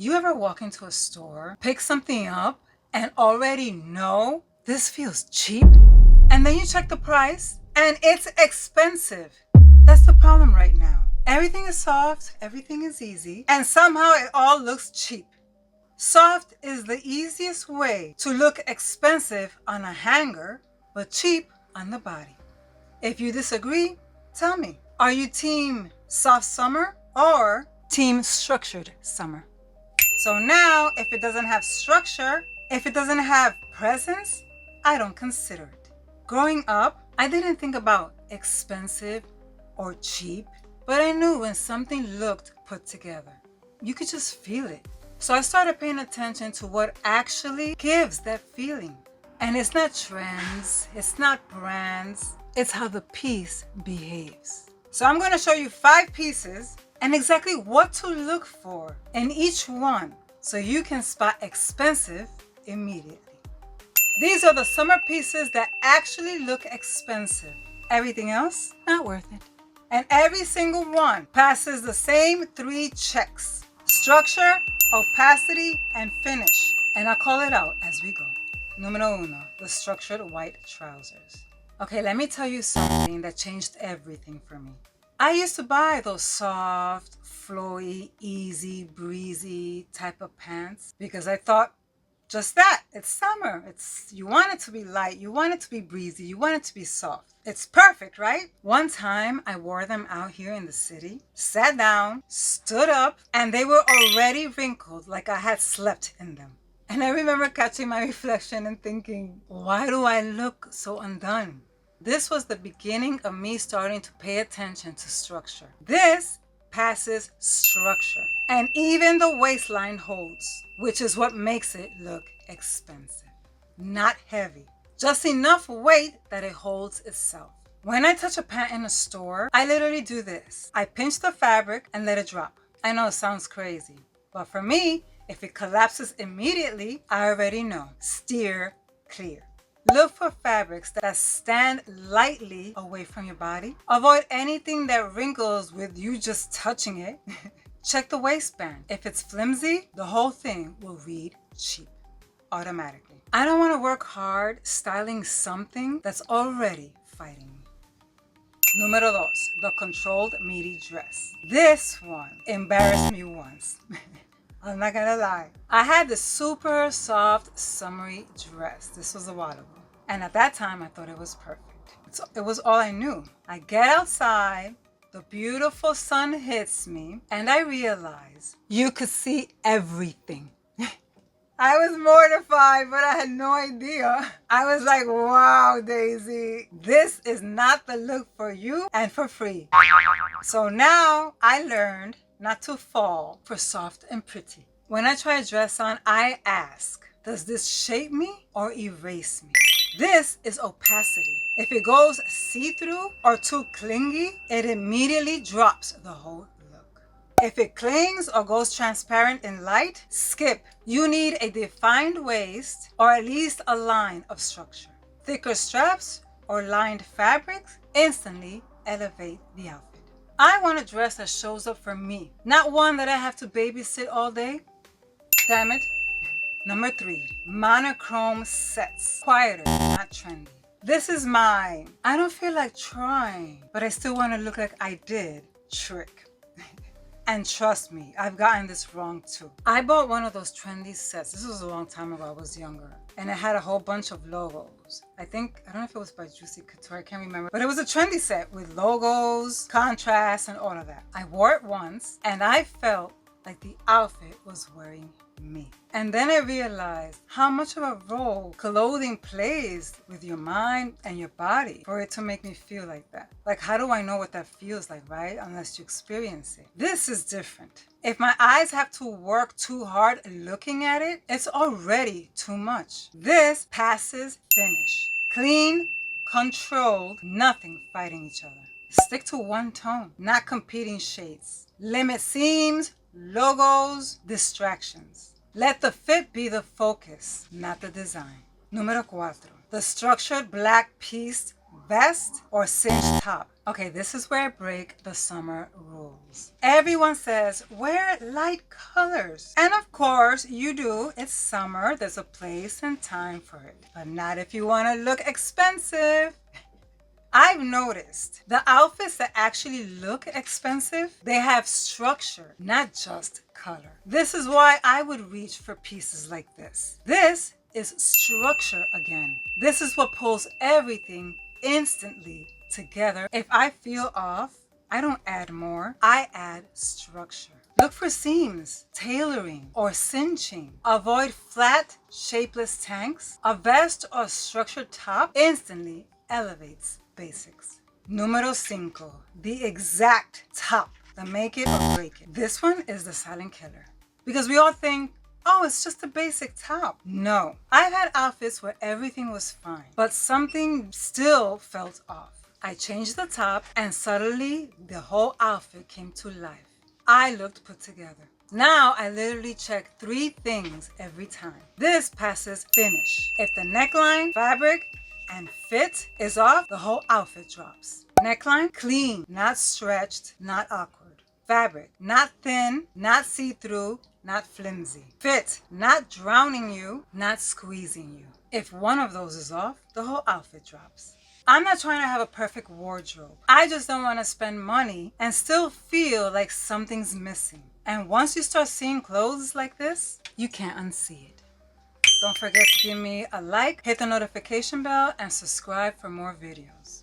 You ever walk into a store, pick something up, and already know this feels cheap? And then you check the price, and it's expensive. That's the problem right now. Everything is soft, everything is easy, and somehow it all looks cheap. Soft is the easiest way to look expensive on a hanger, but cheap on the body. If you disagree, tell me. Are you team soft summer or team structured summer? So now, if it doesn't have structure, if it doesn't have presence, I don't consider it. Growing up, I didn't think about expensive or cheap, but I knew when something looked put together. You could just feel it. So I started paying attention to what actually gives that feeling. And it's not trends, it's not brands, it's how the piece behaves. So I'm going to show you 5 pieces and exactly what to look for in each one so you can spot expensive immediately. These are the summer pieces that actually look expensive. Everything else, not worth it. And every single one passes the same 3 checks: structure, opacity, and finish. And I'll call it out as we go. Numero uno, the structured white trousers. Okay, let me tell you something that changed everything for me. I used to buy those soft, flowy, easy, breezy type of pants because I thought just that. It's summer. You want it to be light. You want it to be breezy. You want it to be soft. It's perfect, right? One time I wore them out here in the city, sat down, stood up, and they were already wrinkled like I had slept in them. And I remember catching my reflection and thinking, why do I look so undone? This was the beginning of me starting to pay attention to structure. This passes structure. And even the waistline holds, which is what makes it look expensive. Not heavy, just enough weight that it holds itself. When I touch a pant in a store, I literally do this. I pinch the fabric and let it drop. I know it sounds crazy, but for me, if it collapses immediately, I already know. Steer clear. Look for fabrics that stand lightly away from your body. Avoid anything that wrinkles with you just touching it. Check the waistband. If it's flimsy, the whole thing will read cheap automatically. I don't want to work hard styling something that's already fighting me. Número dos, the controlled midi dress. This one embarrassed me once. I'm not gonna lie. I had this super soft summery dress. This was a while ago. And at that time, I thought it was perfect. It was all I knew. I get outside, the beautiful sun hits me, and I realize you could see everything. I was mortified, but I had no idea. I was like, wow, Daisy, this is not the look for you and for free. So now I learned not to fall for soft and pretty. When I try a dress on, I ask, does this shape me or erase me? This is opacity. If it goes see-through or too clingy, it immediately drops the whole look. If it clings or goes transparent in light, skip. You need a defined waist or at least a line of structure. Thicker straps or lined fabrics instantly elevate the outfit. I want a dress that shows up for me, not one that I have to babysit all day. Damn it. Number 3, monochrome sets. Quieter, not trendy. This is my, I don't feel like trying, but I still want to look like I did trick. And trust me, I've gotten this wrong too. I bought one of those trendy sets. This was a long time ago, I was younger. And it had a whole bunch of logos. I don't know if it was by Juicy Couture, I can't remember. But it was a trendy set with logos, contrast, and all of that. I wore it once and I felt like the outfit was wearing me. And then I realized how much of a role clothing plays with your mind and your body for it to make me feel like that. Like, how do I know what that feels like, right? Unless you experience it. This is different. If my eyes have to work too hard looking at it, it's already too much. This passes finish. Clean, controlled, nothing fighting each other. Stick to one tone, not competing shades. Limit seams, logos, distractions. Let the fit be the focus, not the design. Número 4. The structured black pieced vest or cinched top. Okay, this is where I break the summer rules. Everyone says wear light colors. And of course you do. It's summer. There's a place and time for it. But not if you want to look expensive. I've noticed the outfits that actually look expensive, they have structure, not just color. This is why I would reach for pieces like this. This is structure again. This is what pulls everything instantly together. If I feel off, I don't add more, I add structure. Look for seams, tailoring, or cinching. Avoid flat, shapeless tanks. A vest or structured top instantly elevates basics. Número 5, the exact top, the make it or break it. This one is the silent killer. Because we all think, oh, it's just a basic top. No, I've had outfits where everything was fine, but something still felt off. I changed the top and suddenly the whole outfit came to life. I looked put together. Now I literally check 3 things every time. This passes finish. If the neckline, fabric, and fit is off, the whole outfit drops. Neckline, clean, not stretched, not awkward. Fabric, not thin, not see-through, not flimsy. Fit, not drowning you, not squeezing you. If one of those is off, the whole outfit drops. I'm not trying to have a perfect wardrobe. I just don't want to spend money and still feel like something's missing. And once you start seeing clothes like this, you can't unsee it. Don't forget to give me a like, hit the notification bell, and subscribe for more videos.